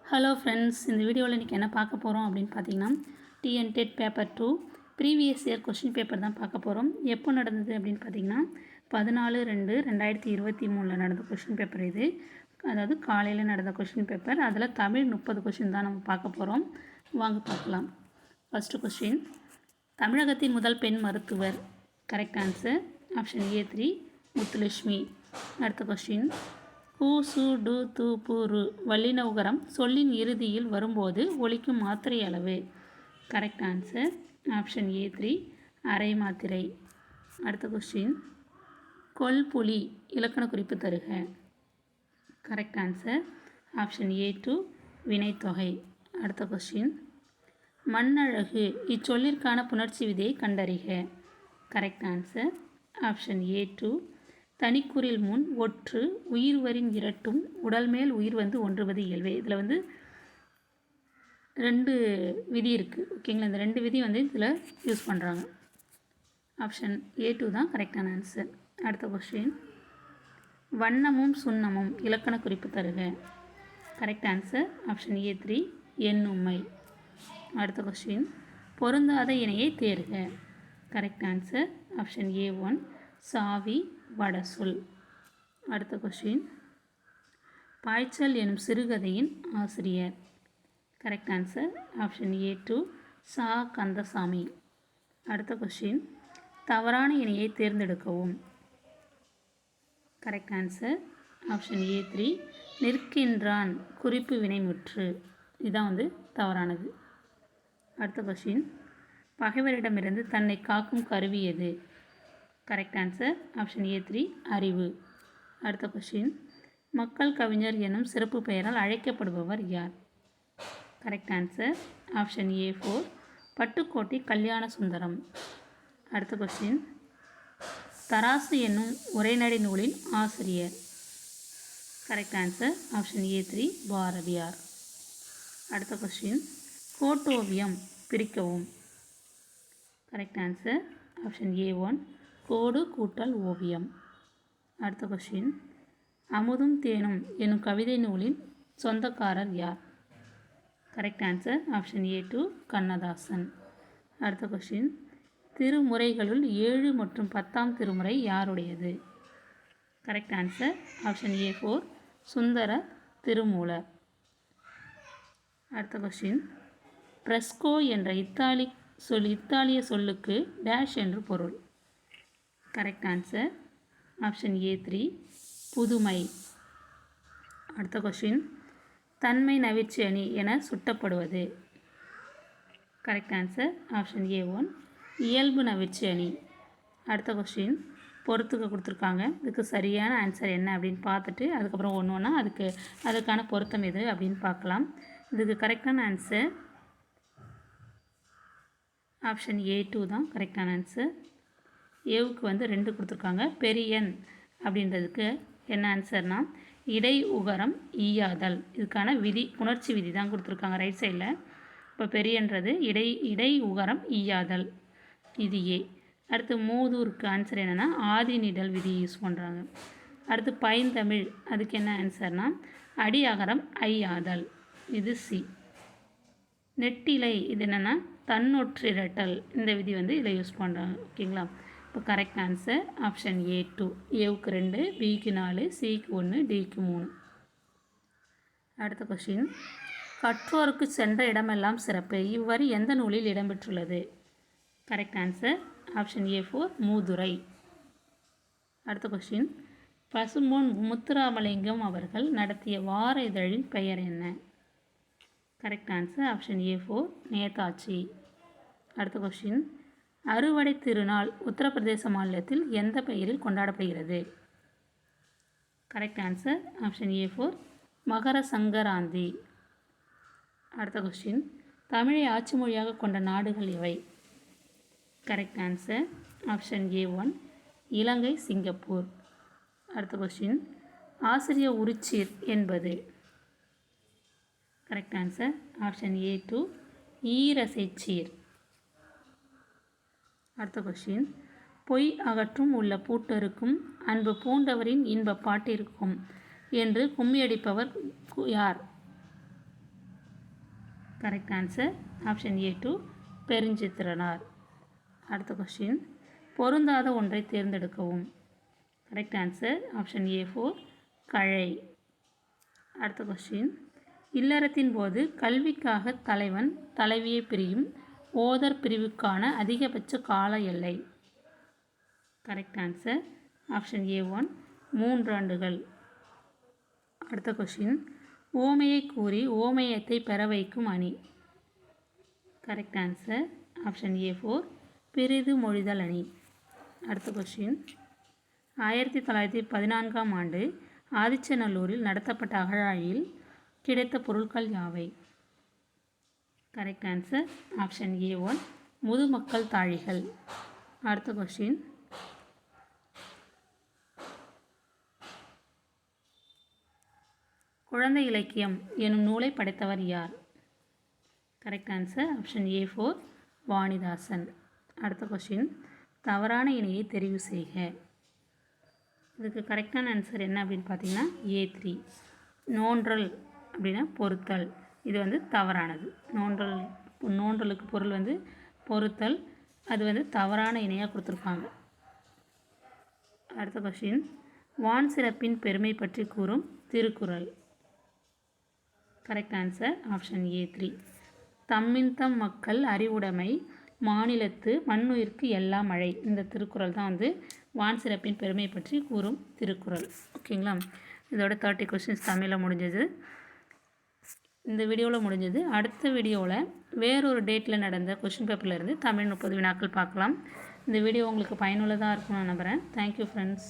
Hello friends, இந்த வீடியோவில் இன்றைக்கி என்ன பார்க்க போகிறோம் அப்படின்னு பார்த்தீங்கன்னா, TNTET paper 2 previous year question paper தான் பார்க்க போகிறோம். எப்போ நடந்தது அப்படின்னு பார்த்தீங்கன்னா 14/2/2023 நடந்த கொஸ்டின் பேப்பர் இது. அதாவது காலையில் நடந்த கொஸ்டின் பேப்பர். அதில் தமிழ் 30 கொஸ்டின் தான் நம்ம பார்க்க போகிறோம். வாங்க பார்க்கலாம். ஃபஸ்ட்டு கொஸ்டின், தமிழகத்தின் முதல் பெண் மருத்துவர். Correct answer option A3 Muthulakshmi. அடுத்த கொஸ்டின், கூ சு டு து பு ரு வல்லின உகரம் சொல்லின் இறுதியில் வரும்போது ஒலிக்கும் மாத்திரை அளவு. கரெக்ட் ஆன்சர் ஆப்ஷன் A3 அரை மாத்திரை. அடுத்த கொஸ்டின், கொல்புலி இலக்கண குறிப்பு தருக. கரெக்ட் ஆன்சர் ஆப்ஷன் A2 வினைத்தொகை. அடுத்த கொஸ்டின், மண்ணழகு இச்சொல்லிற்கான புணர்ச்சி விதியை கண்டறிக. கரெக்ட் ஆன்சர் ஆப்ஷன் A2 தனிக்குறில் முன் ஒற்று உயிர்வரின் இரட்டும் உடல் மேல் உயிர் வந்து ஒன்றுவது இயல்பே. இதில் வந்து 2 விதி இருக்குது. ஓகேங்களா, இந்த 2 விதி வந்து இதில் யூஸ் பண்ணுறாங்க. ஆப்ஷன் A2 தான் கரெக்டான ஆன்சர். அடுத்த கொஸ்டின், வண்ணமும் சுண்ணமும் இலக்கண குறிப்பு தருக. Correct answer option A3 எண்ணுமை. அடுத்த கொஸ்டின், பொருந்தாத இணையை தேர்க. கரெக்ட் ஆன்சர் ஆப்ஷன் A1 சாவி வடசொல். அடுத்த கொஸ்டின், பாய்ச்சல் எனும் சிறுகதையின் ஆசிரியர். கரெக்ட் ஆன்சர் ஆப்ஷன் A2 சா கந்தசாமி. அடுத்த கொஸ்டின், தவறான இணையை தேர்ந்தெடுக்கவும். கரெக்ட் ஆன்சர் ஆப்ஷன் A3 நிற்கின்றான் குறிப்பு வினைமுற்று. இதுதான் வந்து தவறானது. அடுத்த கொஸ்டின், பகைவரிடமிருந்து தன்னை காக்கும் கருவி எது? கரெக்ட் ஆன்சர் ஆப்ஷன் A3 அறிவு. அடுத்த கொஸ்டின், மக்கள் கவிஞர் எனும் சிறப்பு பெயரால் அழைக்கப்படுபவர் யார்? Correct answer option A4 Pattukkottai Kalyana Sundaram. அடுத்த கொஸ்டின், தராசு என்னும் உரைநடை நூலின் ஆசிரியர். Correct answer option A3 Bharathiyar. அடுத்த கொஸ்டின், கோட்டோவியம் பிரிக்கவும். கரெக்ட் ஆன்சர் ஆப்ஷன் A1 கோடு கூட்டல் ஓவியம். அடுத்த கொஸ்டின், அமுதும் தேனும் எனும் கவிதை நூலின் சொந்தக்காரர் யார்? Correct answer option A2 Kannadasan. அடுத்த கொஸ்டின், திருமுறைகளுள் 7 மற்றும் 10ஆம் திருமுறை யாருடையது? கரெக்ட் ஆன்சர் ஆப்ஷன் A4 சுந்தர திருமூலர். அடுத்த கொஸ்டின், பிரஸ்கோ என்ற இத்தாலிய சொல்லுக்கு டேஷ் என்று பொருள். கரெக்ட் ஆன்சர் ஆப்ஷன் A3 புதுமை. அடுத்த கொஸ்டின், தன்மை நவிர்ச்சி அணி என சுட்டப்படுவது. கரெக்ட் ஆன்சர் ஆப்ஷன் A1 இயல்பு நவிர்ச்சி அணி. அடுத்த கொஸ்டின், பொறுத்துக்க கொடுத்துருக்காங்க. இதுக்கு சரியான ஆன்சர் என்ன அப்படின்னு பார்த்துட்டு அதுக்கப்புறம் ஒன்று ஒன்றா அதுக்கான பொருத்தம் எது அப்படின்னு பார்க்கலாம். இதுக்கு கரெக்டான ஆன்சர் ஆப்ஷன் A2 தான் கரெக்டான ஆன்சர். ஏவுக்கு வந்து 2 கொடுத்துருக்காங்க. பெரியன் அப்படின்றதுக்கு என்ன ஆன்சர்னா இடை உகரம் ஈயாதல். இதுக்கான விதி புணர்ச்சி விதி தான் கொடுத்துருக்காங்க ரைட் சைடில். இப்போ பெரியன்றது இடை உகரம் ஈயாதல், இது A. அடுத்து மூதூருக்கு ஆன்சர் என்னென்னா ஆதிநிடல் விதி யூஸ் பண்ணுறாங்க. அடுத்து பைந்தமிழ், அதுக்கு என்ன ஆன்சர்னா அடி அகரம் ஐயாதல், இது C. நெட்டிலை, இது என்னென்னா தன்னொற்றிரட்டல், இந்த விதி வந்து இதில் யூஸ் பண்ணுறாங்க. ஓகேங்களா, இப்போ கரெக்ட் ஆன்சர் ஆப்ஷன் A2 ஏவுக்கு 2 பிக்கு 4 சிக்கு 1 டிக்கு 3. அடுத்த கொஸ்டின், கற்றோருக்கு சென்ற இடமெல்லாம் சிறப்பு இவ்வரி எந்த நூலில் இடம்பெற்றுள்ளது? கரெக்ட் ஆன்சர் ஆப்ஷன் A4 மூதுரை. அடுத்த கொஸ்டின், பசும்பொன் முத்துராமலிங்கம் அவர்கள் நடத்திய வார இதழின் பெயர் என்ன? Correct answer option A4 Netaji. அடுத்த கொஸ்டின், அறுவடை திருநாள் உத்தரப்பிரதேச மாநிலத்தில் எந்த பெயரில் கொண்டாடப்படுகிறது? கரெக்ட் ஆன்சர் ஆப்ஷன் A4 மகர சங்கராந்தி. அடுத்த கொஸ்டின், தமிழை ஆட்சி மொழியாக கொண்ட நாடுகள் இவை? கரெக்ட் ஆன்சர் ஆப்ஷன் A1 இலங்கை சிங்கப்பூர். அடுத்த கொஸ்டின், ஆசிரிய உரிச்சீர் என்பது? Correct answer option A2 ஈரசைச்சீர். அடுத்த கொஸ்டின், பொய் அகற்றும் உள்ள பூட்டருக்கும் அன்பு பூண்டவரின் இன்ப பாட்டிற்கும் என்று கும்மியடிப்பவர் யார்? Correct answer option A 2 Perunchithiranar. அடுத்த கொஸ்டின், பொருந்தாத ஒன்றை தேர்ந்தெடுக்கவும். Correct answer option A 4 கழை. அடுத்த கொஸ்டின், இல்லறத்தின் போது கல்விக்காக தலைவன் தலைவியை பிரியும் ஓதர் பிரிவுக்கான அதிகபட்ச கால எல்லை. கரெக்ட் ஆன்சர் ஆப்ஷன் ஏ 1 3 ஆண்டுகள். அடுத்த கொஸ்டின், ஓமையை கூறி ஓமையத்தை பெற வைக்கும் அணி. கரெக்ட் ஆன்சர் ஆப்ஷன் ஏ 4 பிரிது மொழிதல் அணி. அடுத்த கொஸ்டின், 1914ஆம் ஆண்டு ஆதிச்சநல்லூரில் நடத்தப்பட்ட அகழாய்வில் கிடைத்த பொருட்கள் யாவை? Correct answer option A 1 முதுமக்கள் தாழிகள். அடுத்த கொஸ்டின், குழந்தை இலக்கியம் எனும் நூலை படைத்தவர் யார்? Correct answer option A 4 Vanidasan. அடுத்த கொஸ்டின், தவறான இணையை தெரிவு செய்க. இதுக்கு கரெக்டான ஆன்சர் என்ன அப்படின்னு பார்த்தீங்கன்னா ஏ 3 நோன்றல் அப்படின்னா பொறுத்தல். இது வந்து தவறானது. நோன்றலுக்கு பொருள் வந்து பொறுத்தல். அது வந்து தவறான இணையாக கொடுத்துருப்பாங்க. அடுத்த கொஸ்டின், வான் சிறப்பின் பெருமை பற்றி கூறும் Thirukkural. Correct answer option A 3 தம்மின் தம் மக்கள் அறிவுடைமை மாநிலத்து மண்ணுயிர்க்கு எல்லா மழை. இந்த திருக்குறள் தான் வந்து வான் சிறப்பின் பெருமை பற்றி கூறும் திருக்குறள். ஓகேங்களா? இதோட 30 கொஸ்டின்ஸ் தமிழில் முடிஞ்சது. இந்த வீடியோவில் முடிஞ்சது. அடுத்த வீடியோவில் வேறொரு டேட்டில் நடந்த கொஸ்டின் பேப்பர்லேருந்து தமிழ் 30 வினாக்கள் பார்க்கலாம். இந்த வீடியோ உங்களுக்கு பயனுள்ளதாக இருக்கும்னு நான் நம்புகிறேன். Thank you friends.